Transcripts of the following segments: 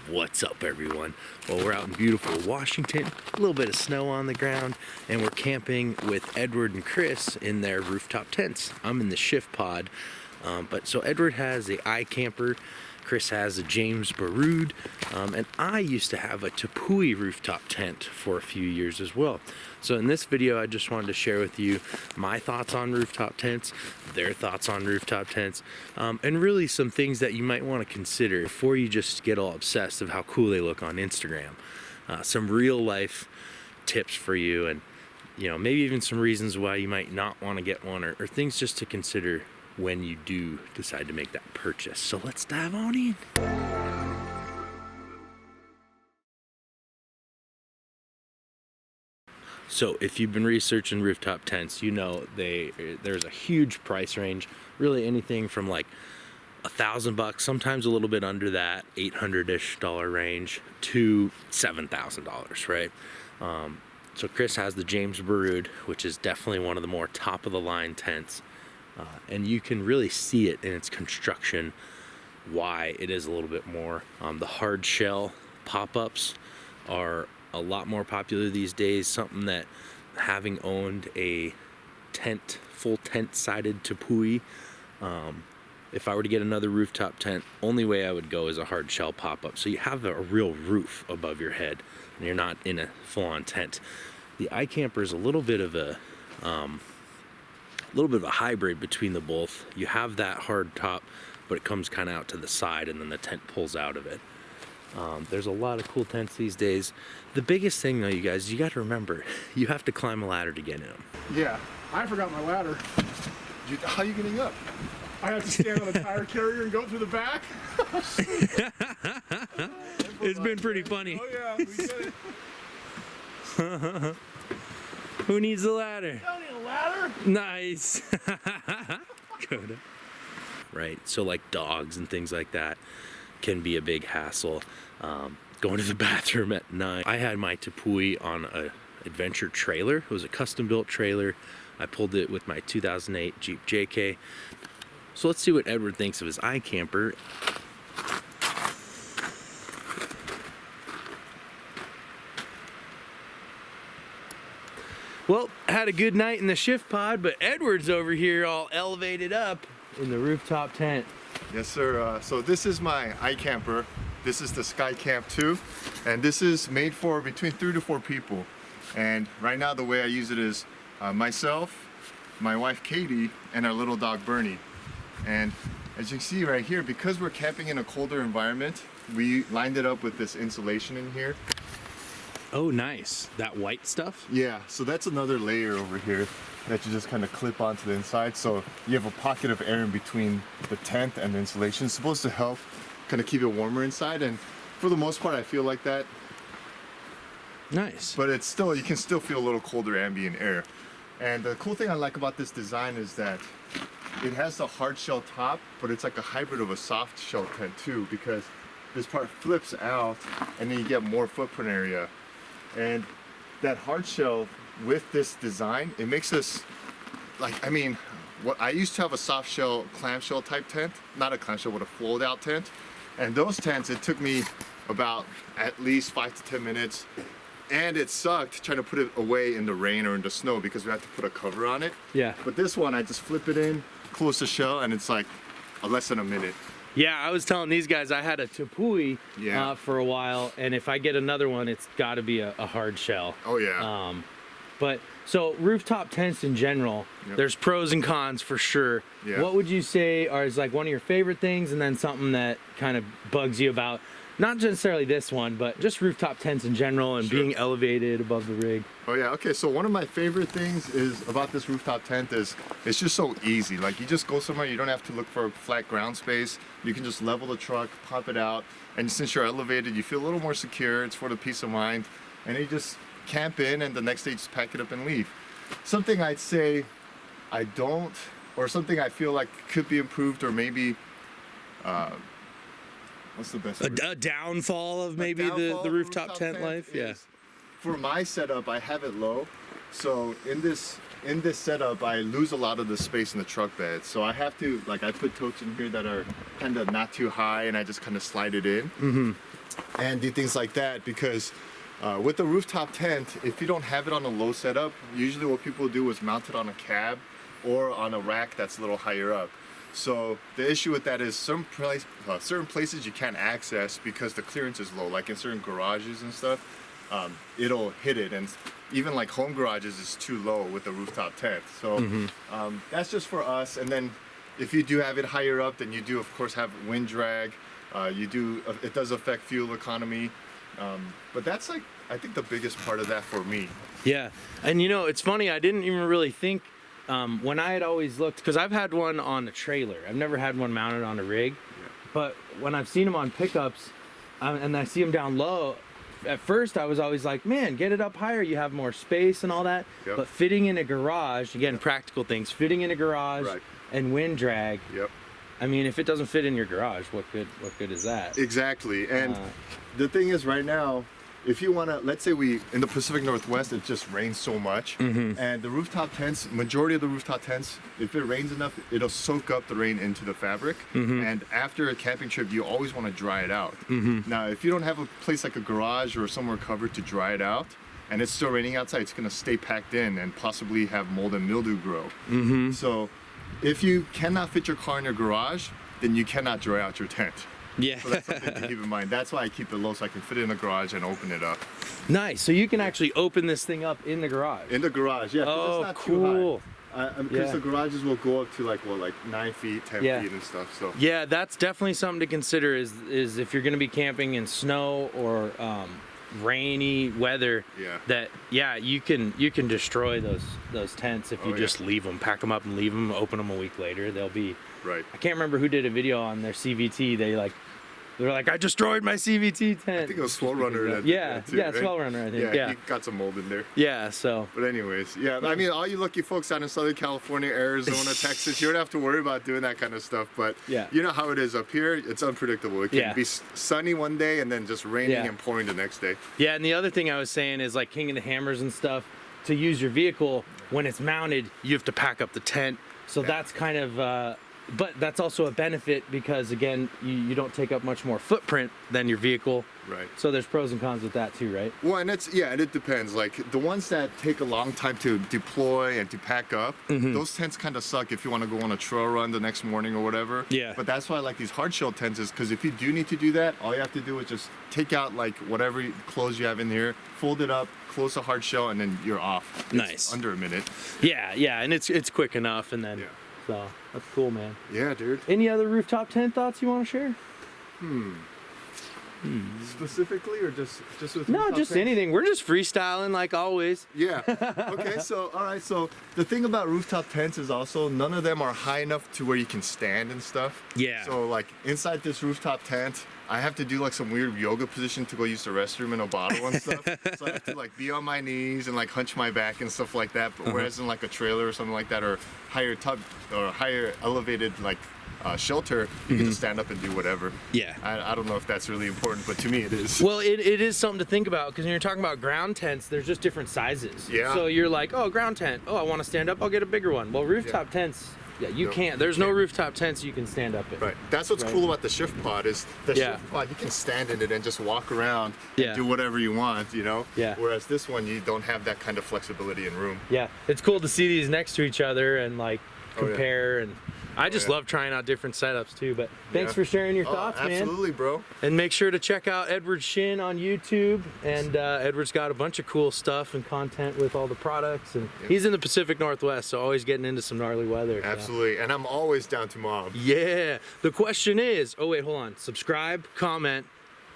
What's up, everyone? Well, we're out in beautiful Washington, a little bit of snow on the ground, and we're camping with Edward and Chris in their rooftop tents. I'm in the shift pod, so Edward has a iCamper, Chris has a James Baroud, and I used to have a Tepui rooftop tent for a few years as well. So in this video, I just wanted to share with you my thoughts on rooftop tents, their thoughts on rooftop tents, and really some things that you might want to consider before you just get all obsessed of how cool they look on Instagram. Some real life tips for you, and maybe even some reasons why you might not want to get one, or things just to consider when you do decide to make that purchase. So let's dive on in. So if you've been researching rooftop tents, there's a huge price range, really anything from like $1,000, sometimes a little bit under that, $800-ish range, to $7,000, right? So Chris has the James Baroud, which is definitely one of the more top of the line tents. And you can really see it in its construction, why it is a little bit more. The hard shell pop-ups are a lot more popular these days, something that, having owned a full tent sided Tepui, if I were to get another rooftop tent, only way I would go is a hard shell pop-up. So you have a real roof above your head and you're not in a full-on tent. The iCamper is a little bit of a hybrid between the both. You have that hard top, but it comes kind of out to the side and then the tent pulls out of it. There's a lot of cool tents these days. The biggest thing though, you guys, you got to remember, you have to climb a ladder to get in them. Yeah, I forgot my ladder. How are you getting up? I have to stand on a tire carrier and go through the back. It's been pretty funny. Oh yeah, we did it. Who needs a ladder? I don't need a ladder. Nice. Good. Right, so like dogs and things like that can be a big hassle. Going to the bathroom at night. I had my Tepui on a adventure trailer. It was a custom built trailer. I pulled it with my 2008 Jeep JK. So let's see what Edward thinks of his iCamper. Well, had a good night in the shift pod, but Edward's over here all elevated up in the rooftop tent. Yes, sir. So this is my iCamper. This is the Sky Camp 2, and this is made for between 3 to 4 people. And right now the way I use it is myself, my wife Katie, and our little dog Bernie. And as you can see right here, because we're camping in a colder environment, we lined it up with this insulation in here. Oh, nice. That white stuff? Yeah, so that's another layer over here that you just kind of clip onto the inside, so you have a pocket of air in between the tent and the insulation. It's supposed to help kind of keep it warmer inside, and for the most part I feel like that. Nice. But it's still, you can still feel a little colder ambient air. And the cool thing I like about this design is that it has the hard shell top, but it's like a hybrid of a soft shell tent too, because this part flips out and then you get more footprint area. And that hard shell with this design, it makes us what I used to have a soft shell clamshell type tent, not a clamshell, but a fold out tent. And those tents, it took me about at least 5 to 10 minutes, and it sucked trying to put it away in the rain or in the snow because we had to put a cover on it. Yeah. But this one, I just flip it in, close the shell, and it's like less than a minute. Yeah, I was telling these guys I had a Tepui for a while, and if I get another one, it's got to be a hard shell. Oh yeah. But so rooftop tents in general, there's pros and cons for sure. Yeah. What would you say is like one of your favorite things, and then something that kind of bugs you about, not necessarily this one, but just rooftop tents in general and being elevated above the rig? Oh yeah, okay, so one of my favorite things is about this rooftop tent is it's just so easy. Like, you just go somewhere, you don't have to look for a flat ground space. You can just level the truck, pop it out, and since you're elevated, you feel a little more secure. It's for the peace of mind, and you just camp in, and the next day just pack it up and leave. Something I'd say I don't, or something I feel like could be improved, or maybe what's the best word? A downfall of maybe the rooftop tent life? Yeah. For my setup, I have it low. So in this in this setup, I lose a lot of the space in the truck bed. So I have to, like, I put totes in here that are kind of not too high, and I just kind of slide it in and do things like that. Because with the rooftop tent, if you don't have it on a low setup, usually what people do is mount it on a cab or on a rack that's a little higher up. So the issue with that is certain places you can't access because the clearance is low, like in certain garages and stuff. It'll hit it, and even like home garages is too low with the rooftop tent. So that's just for us. And then if you do have it higher up, then you do of course have wind drag. It does affect fuel economy. But that's like, I think the biggest part of that for me. Yeah, and you know, it's funny, I didn't even really think, when I had always looked, because I've had one on a trailer, I've never had one mounted on a rig, but when I've seen them on pickups, and I see them down low, at first I was always like, man, get it up higher, you have more space and all that. But fitting in a garage, again, practical things, fitting in a garage and wind drag. I mean, if it doesn't fit in your garage, what good is that? Exactly. And the thing is, right now, if you want to, let's say in the Pacific Northwest, it just rains so much, and the rooftop tents, majority of the rooftop tents, if it rains enough, it'll soak up the rain into the fabric. And after a camping trip, you always want to dry it out. Now, if you don't have a place like a garage or somewhere covered to dry it out, and it's still raining outside, it's going to stay packed in and possibly have mold and mildew grow. So if you cannot fit your car in your garage, then you cannot dry out your tent. So that's something to keep in mind. That's why I keep it low, so I can fit it in the garage and open it up. Nice. So you can actually open this thing up in the garage. In the garage, yeah. Oh, it's not cool. Too high. Because the garages will go up to like 9 feet, 10 feet and stuff. So yeah, that's definitely something to consider. Is if you're going to be camping in snow or rainy weather, that you can destroy those tents if you just leave them, pack them up and leave them, open them a week later. They'll be I can't remember who did a video on their CVT. They're like, I destroyed my CVT tent. I think it was Swell Runner. Swell Runner, I think. He got some mold in there. Yeah, so. But anyways, I mean, all you lucky folks out in Southern California, Arizona, Texas, you don't have to worry about doing that kind of stuff. But you know how it is up here. It's unpredictable. It can be sunny one day and then just raining and pouring the next day. Yeah, and the other thing I was saying is like King of the Hammers and stuff, to use your vehicle, when it's mounted, you have to pack up the tent. So that's kind of, but that's also a benefit because, again, you don't take up much more footprint than your vehicle. So there's pros and cons with that too, right? Well, and and it depends. Like the ones that take a long time to deploy and to pack up, those tents kind of suck if you want to go on a trail run the next morning or whatever. But that's why I like these hard shell tents, is because if you do need to do that, all you have to do is just take out like whatever clothes you have in here, fold it up, close the hard shell, and then you're off. It's under a minute. Yeah, and it's quick enough, and then so that's cool, man. Yeah, dude. Any other rooftop tent thoughts you want to share? Specifically, or just with no, just tents? anything. We're just freestyling like always. Yeah. Okay. So all right. So the thing about rooftop tents is also none of them are high enough to where you can stand and stuff. So like inside this rooftop tent, I have to do like some weird yoga position to go use the restroom in a bottle and stuff. So I have to like be on my knees and like hunch my back and stuff like that. But whereas in like a trailer or something like that, or higher elevated like shelter, you can just stand up and do whatever. I don't know if that's really important, but to me it is. Well, it is something to think about, because when you're talking about ground tents, there's just different sizes. So you're like, oh, ground tent, oh, I want to stand up, I'll get a bigger one. Well, rooftop tents, you can't. There's no rooftop tents you can stand up in. That's what's cool about the shift pod, is the shift pod, you can stand in it and just walk around and do whatever you want, you know? Whereas this one, you don't have that kind of flexibility and room. It's cool to see these next to each other and like compare and I just love trying out different setups too, but thanks for sharing your thoughts, man. Absolutely, bro. And make sure to check out Edward Shin on YouTube, and Edward's got a bunch of cool stuff and content with all the products, and he's in the Pacific Northwest, so always getting into some gnarly weather. Absolutely, and I'm always down to mob. Yeah, the question is, oh wait, hold on, subscribe, comment,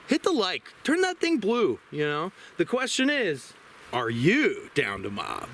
hit the like, turn that thing blue, you know? The question is, are you down to mob?